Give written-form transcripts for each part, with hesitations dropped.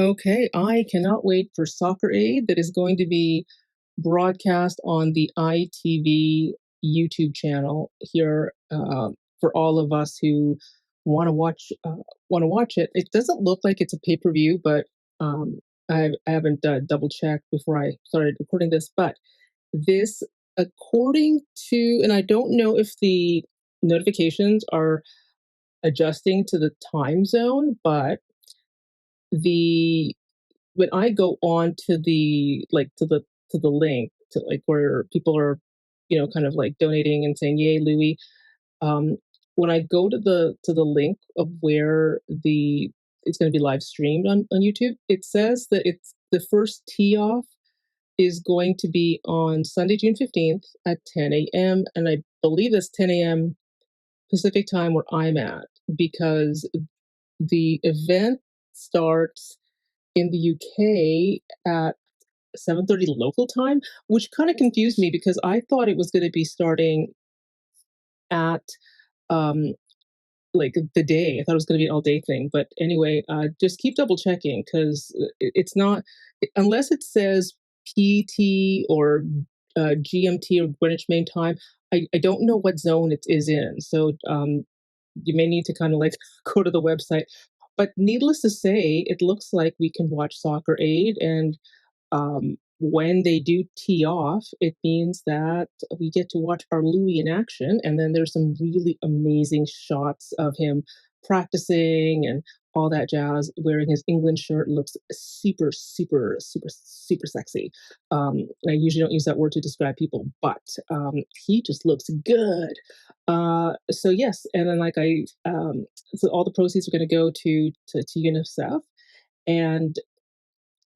Okay, I cannot wait for Soccer Aid that is going to be broadcast on the ITV YouTube channel here for all of us who want to watch it. It doesn't look like it's a pay-per-view, but um, I haven't double checked before I started recording this. But this, according to, and I don't know if the notifications are adjusting to the time zone, but the when I go on to the to the link to like where people are, kind of like donating and saying, "Yay, Louis!" Um, when I go to the link of where the it's going to be live streamed on YouTube, it says that it's the first tee off is going to be on Sunday, June 15th at 10 a.m. And I believe that's 10 a.m. Pacific time where I'm at because the event starts in the UK at 7:30 local time, which kind of confused me because I thought it was going to be starting at um like the day. I thought it was going to be an all day thing, but anyway, just keep double checking because it's not unless it says PT or GMT or Greenwich Mean Time. I don't know what zone it is in, so you may need to kind of like go to the website. But needless to say, it looks like we can watch Soccer Aid, and when they do tee off, it means that we get to watch our Louis in action. And then there's some really amazing shots of him practicing and all that jazz, wearing his England shirt, looks super, super, super, super sexy. I usually don't use that word to describe people, but he just looks good. So yes, and then so all the proceeds are going to go to UNICEF, and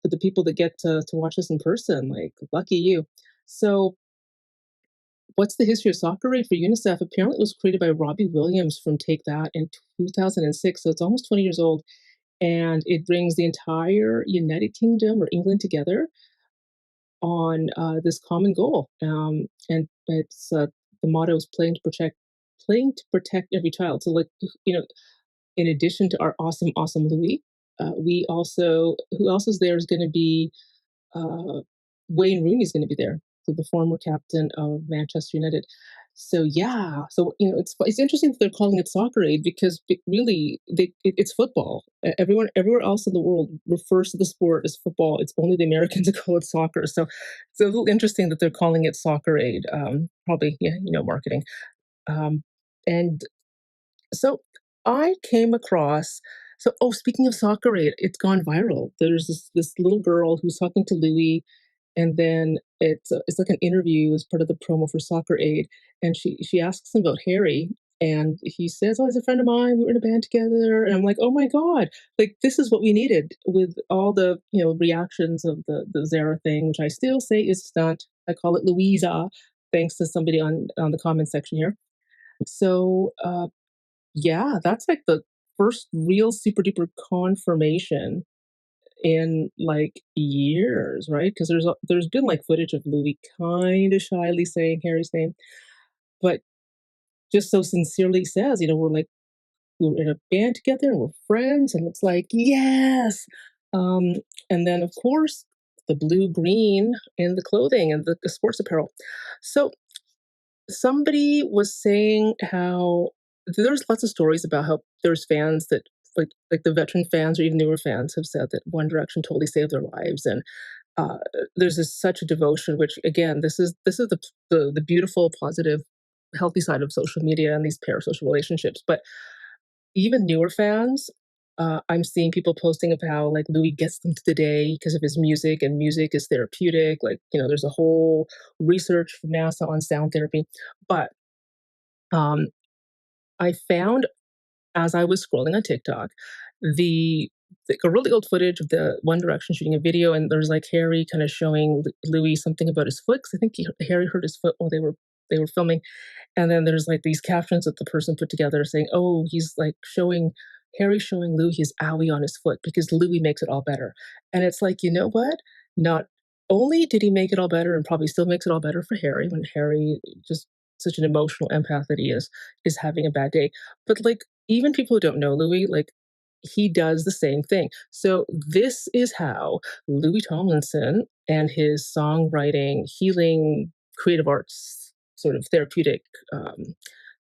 for the people that get to watch this in person, like lucky you. So, what's the history of Soccer Aid for UNICEF? Apparently, it was created by Robbie Williams from Take That in 2006. So it's almost 20 years old, and it brings the entire United Kingdom or England together on this common goal. And it's the motto is playing to protect every child. So, like you know, in addition to our awesome, awesome Louis, we also who else is there is going to be uh, Wayne Rooney's going to be there, so the former captain of Manchester United. So yeah, so it's interesting that they're calling it Soccer Aid because really it's football. Everyone everywhere else in the world refers to the sport as football. It's only the Americans that call it soccer. So it's a little interesting that they're calling it Soccer Aid. Probably yeah, marketing. Um, and so I came across. So oh, speaking of Soccer Aid, it's gone viral. There's this little girl who's talking to Louis, and then it's like an interview as part of the promo for Soccer Aid, and she asks him about Harry, and he says, "Oh, he's a friend of mine. We were in a band together." And I'm like, "Oh my god! Like this is what we needed with all the reactions of the Zara thing, which I still say is a stunt. I call it Louisa, thanks to somebody on the comment section here. So yeah, that's like the first real super duper confirmation in like years, right? Because there's been like footage of Louis kind of shyly saying Harry's name, but just so sincerely says, we're in a band together and we're friends, and it's like yes. Um, and then of course the blue green in the clothing and the sports apparel. So somebody was saying how there's lots of stories about how there's fans that like the veteran fans or even newer fans have said that One Direction totally saved their lives, and uh, there's such a devotion. Which again, this is the beautiful, positive, healthy side of social media and these parasocial relationships. But even newer fans, I'm seeing people posting of how like Louis gets them to the day because of his music, and music is therapeutic. Like there's a whole research from NASA on sound therapy. But um, I found as I was scrolling on TikTok, the like a really old footage of the One Direction shooting a video, and there's like Harry kind of showing Louis something about his foot. 'Cause I think Harry hurt his foot while they were filming, and then there's like these captions that the person put together saying, "Oh, he's like showing Harry showing Louis his owie on his foot because Louis makes it all better." And it's like, you know what? Not only did he make it all better, and probably still makes it all better for Harry when Harry just such an emotional empath that he is having a bad day, but like even people who don't know Louis, like he does the same thing. So this is how Louis Tomlinson and his songwriting, healing, creative arts, sort of therapeutic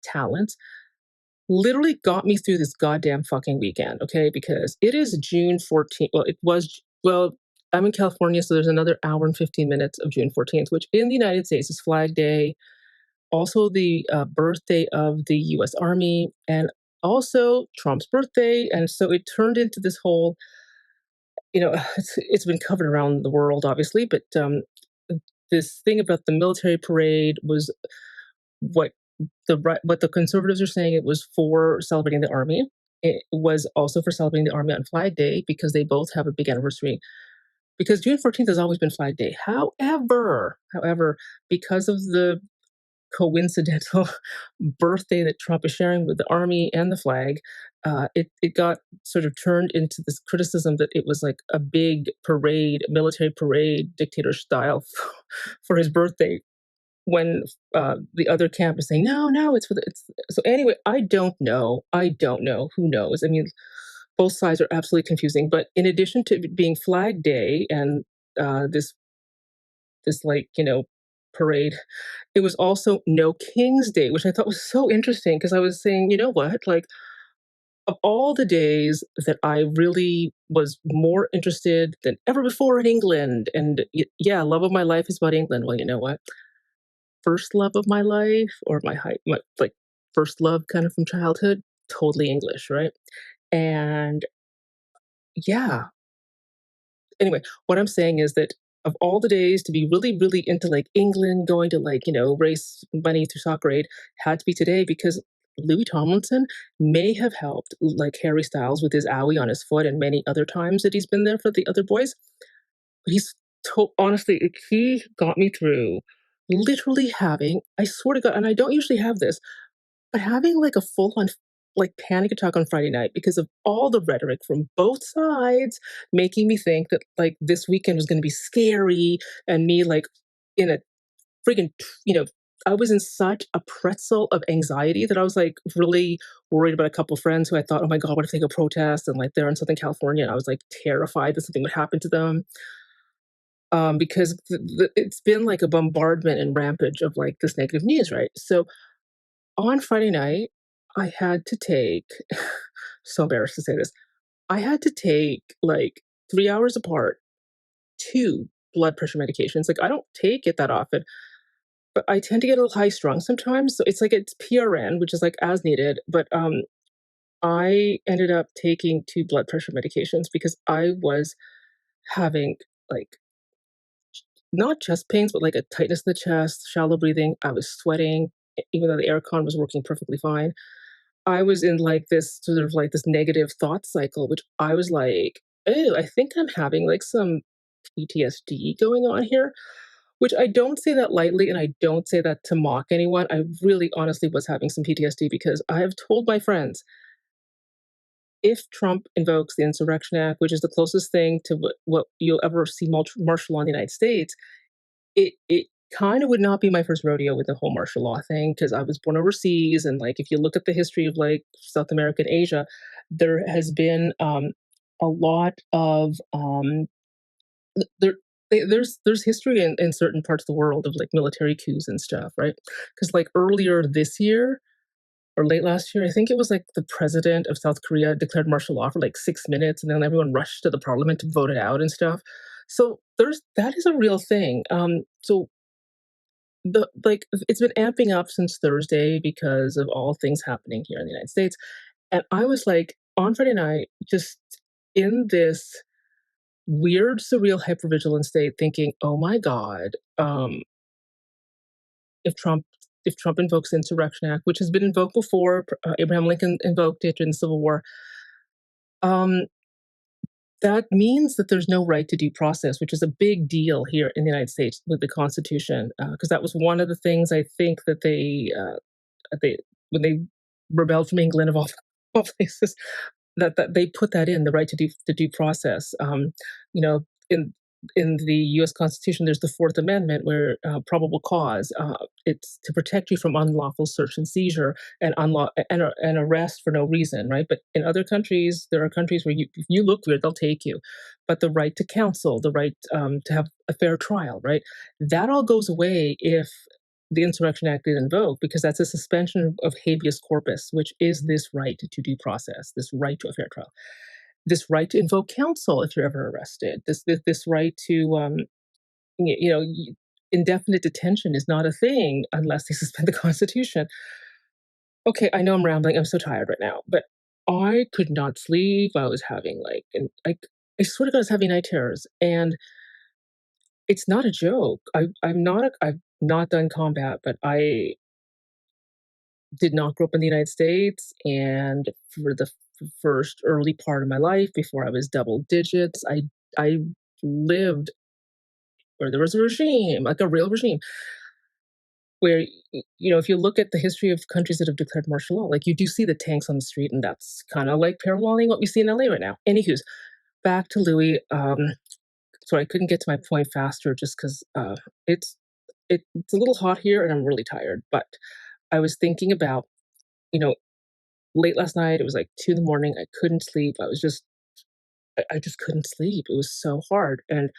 talents literally got me through this goddamn fucking weekend, okay? Because it is June 14th. Well, it was, well, I'm in California, so there's another hour and 15 minutes of June 14th, which in the United States is Flag Day, also the birthday of the US Army, and also Trump's birthday. And so it turned into this whole, it's been covered around the world, obviously, but this thing about the military parade was what what the conservatives are saying it was for celebrating the army. It was also for celebrating the army on Flag Day because they both have a big anniversary. Because June 14th has always been Flag Day. However, because of the coincidental birthday that Trump is sharing with the army and the flag, it got sort of turned into this criticism that it was like a big parade, military parade, dictator style for his birthday. When the other camp is saying, no, no, it's for the, it's so anyway, I don't know, who knows. I mean, both sides are absolutely confusing. But in addition to it being Flag Day and this like parade, it was also No King's Day, which I thought was so interesting because I was saying, you know what, like of all the days that I really was more interested than ever before in England, and yeah, love of my life is about England. Well, you know what, first love of my life, or my like first love kind of from childhood, totally English, right? And yeah, anyway, what I'm saying is that of all the days to be really, really into like England, going to like, raise money through soccer aid, had to be today because Louis Tomlinson may have helped like Harry Styles with his owie on his foot and many other times that he's been there for the other boys. But honestly, he got me through literally having, I swear to God, and I don't usually have this, but having like a full on like panic attack on Friday night because of all the rhetoric from both sides making me think that like this weekend was going to be scary, and me like in a freaking, you know, I was in such a pretzel of anxiety that I was like really worried about a couple of friends who I thought, oh my God, what if they go protest? And like they're in Southern California. And I was like terrified that something would happen to them. Because it's been like a bombardment and rampage of like this negative news, right? So on Friday night, I had to take so embarrassed to say this. I had to take like 3 hours apart 2 blood pressure medications. Like, I don't take it that often, but I tend to get a little high strung sometimes. So it's like it's PRN, which is like as needed. But I ended up taking 2 blood pressure medications because I was having like not chest pains, but like a tightness in the chest, shallow breathing. I was sweating, even though the aircon was working perfectly fine. I was in like this sort of like this negative thought cycle, which I was like, oh, I think I'm having like some PTSD going on here, which I don't say that lightly and I don't say that to mock anyone. I really honestly was having some PTSD because I have told my friends if Trump invokes the Insurrection Act, which is the closest thing to what you'll ever see martial law in the United States, it kind of would not be my first rodeo with the whole martial law thing because I was born overseas, and like if you look at the history of like South America and Asia, there has been a lot of there there's history in certain parts of the world of like military coups and stuff, right? Because like earlier this year or late last year, I think it was like the president of South Korea declared martial law for like 6 minutes, and then everyone rushed to the parliament to vote it out and stuff. So there's that is a real thing. So the like it's been amping up since Thursday because of all things happening here in the United States. And I was like on Friday night, just in this weird, surreal, hypervigilant state, thinking, "Oh my God, if Trump if Trump invokes the Insurrection Act, which has been invoked before, Abraham Lincoln invoked it during the Civil War, um, that means that there's no right to due process, which is a big deal here in the United States with the Constitution, because that was one of the things I think that they when they rebelled from England of all, all places, that they put that in the right to due process. You know, in in the U.S. Constitution, there's the Fourth Amendment where probable cause. It's to protect you from unlawful search and seizure and and arrest for no reason, right? But in other countries, there are countries where if you look weird, they'll take you. But the right to counsel, the right to have a fair trial, right? That all goes away if the Insurrection Act is invoked, because that's a suspension of habeas corpus, which is this right to due process, this right to a fair trial, this right to invoke counsel if you're ever arrested, this right to you know, indefinite detention is not a thing unless they suspend the Constitution. Okay, I know I'm rambling. I'm so tired right now, but I could not sleep. I was having like, and I swear to God, I was having night terrors, and it's not a joke. I've not done combat, but I did not grow up in the United States, and for the first early part of my life, before I was double digits, I lived where there was a regime, like a real regime, where if you look at the history of countries that have declared martial law, like you do see the tanks on the street, and that's kind of like paralleling what we see in LA right now. Anywho's, back to Louis. So I couldn't get to my point faster just because it's it's a little hot here, and I'm really tired. But I was thinking about, you know, late last night. It was like 2 in the morning. I couldn't sleep. I just couldn't sleep. It was so hard, and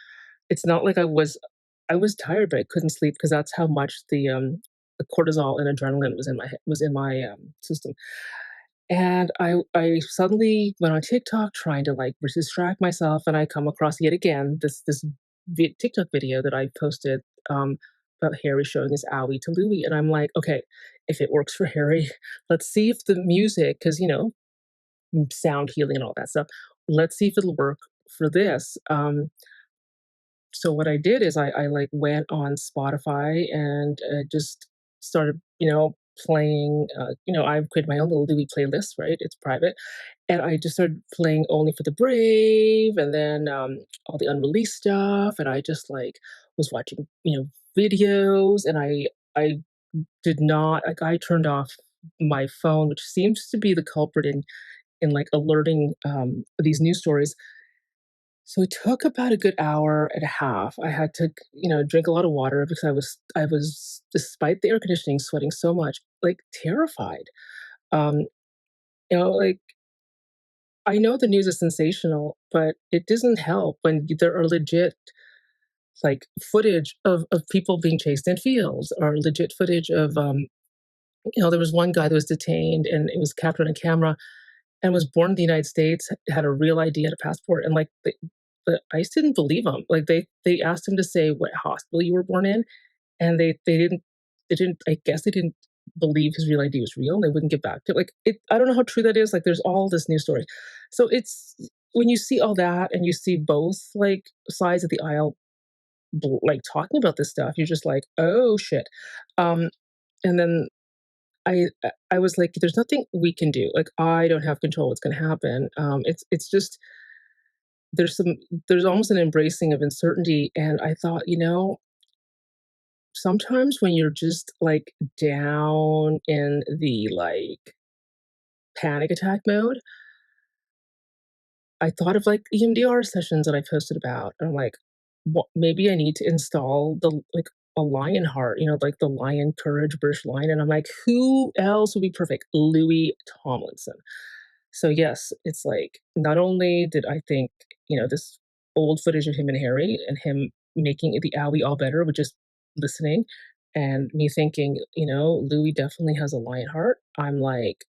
it's not like I was tired, but I couldn't sleep because that's how much the cortisol and adrenaline was in my system. And I suddenly went on TikTok trying to like distract myself, and I come across yet again this TikTok video that I posted about Harry showing his owie to Louis, and I'm like, okay, if it works for Harry, let's see if the music, because sound healing and all that stuff. Let's see if it'll work for this. So what I did is I like went on Spotify and just started, playing. I've created my own little Louis playlist, right? It's private, and I just started playing Only for the Brave, and then all the unreleased stuff, and I just like was watching, videos, and I did not like I turned off my phone, which seems to be the culprit in like alerting these news stories. So it took about a good hour and a half. I had to, drink a lot of water because I was, despite the air conditioning, sweating so much, like terrified. Um, like I know the news is sensational, but it doesn't help when there are legit like footage of people being chased in fields, or legit footage of there was one guy that was detained and it was captured on camera and was born in the United States, had a real ID, had a passport, and like the ICE didn't believe him. Like they asked him to say what hospital you were born in, and they didn't. I guess they didn't believe his real ID was real, and they wouldn't get back to it. Like it. I don't know how true that is. Like there's all this news story, so it's when you see all that and you see both like sides of the aisle, like talking about this stuff, you're just like, oh shit. Um, and then I was like, there's nothing we can do. Like I don't have control what's going to happen. It's just there's almost an embracing of uncertainty, and I thought, sometimes when you're just like down in the like panic attack mode, I thought of like EMDR sessions that I posted about. And I'm like, what, maybe I need to install the like a lion heart, like the lion courage British lion. And I'm like, who else would be perfect? Louis Tomlinson. So yes, it's like not only did I think, this old footage of him and Harry and him making the owie all better with just listening, and me thinking, Louis definitely has a lion heart. I'm like,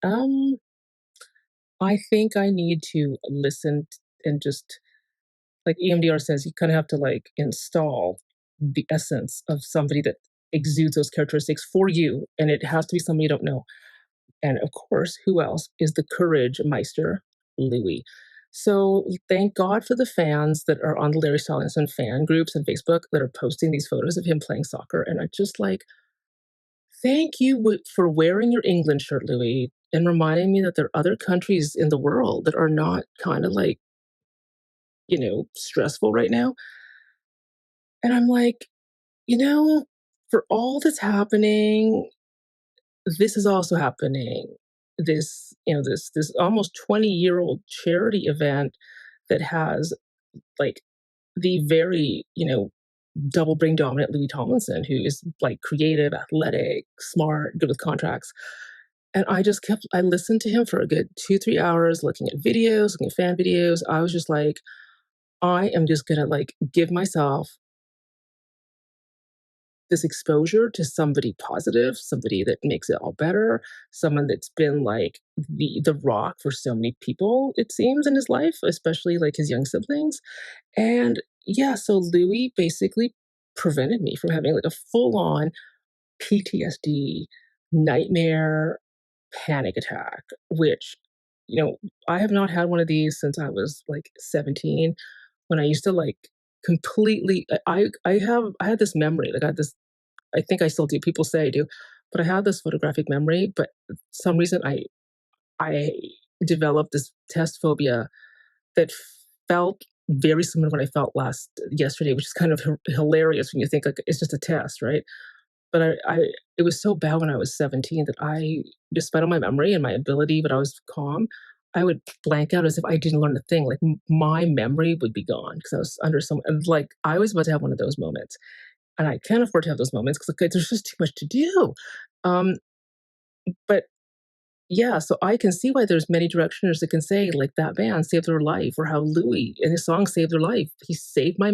I think I need to listen and just like EMDR says, you kind of have to like install the essence of somebody that exudes those characteristics for you, and it has to be somebody you don't know. And of course, who else is the courage meister, Louis? So thank God for the fans that are on the Larry Stylinson fan groups and Facebook that are posting these photos of him playing soccer. And I just like, thank you for wearing your England shirt, Louis, and reminding me that there are other countries in the world that are not kind of like, stressful right now. And I'm like, for all that's happening, this is also happening. This almost 20-year-old charity event that has like the very, double brain dominant Louis Tomlinson, who is like creative, athletic, smart, good with contracts. And I listened to him for a good 2, 3 hours, looking at videos, looking at fan videos. I was just like, I am just gonna like give myself this exposure to somebody positive, somebody that makes it all better, someone that's been like the rock for so many people, it seems, in his life, especially like his young siblings. And yeah, so Louis basically prevented me from having like a full-on PTSD nightmare panic attack, which, I have not had one of these since I was like 17 when I used to like completely I had this memory, like I had this I think I still do, people say I do, but I have this photographic memory, but some reason I developed this test phobia that felt very similar to what I felt last yesterday, which is kind of hilarious when you think like it's just a test, right? But it was so bad when I was 17 that despite all my memory and my ability, but I was calm, I would blank out as if I didn't learn a thing. Like my memory would be gone because I was under some, and like I was about to have one of those moments, and I can't afford to have those moments because there's just too much to do. Um, but yeah, so I can see why there's many directioners that can say like that band saved their life, or how Louis and his song saved their life. He saved my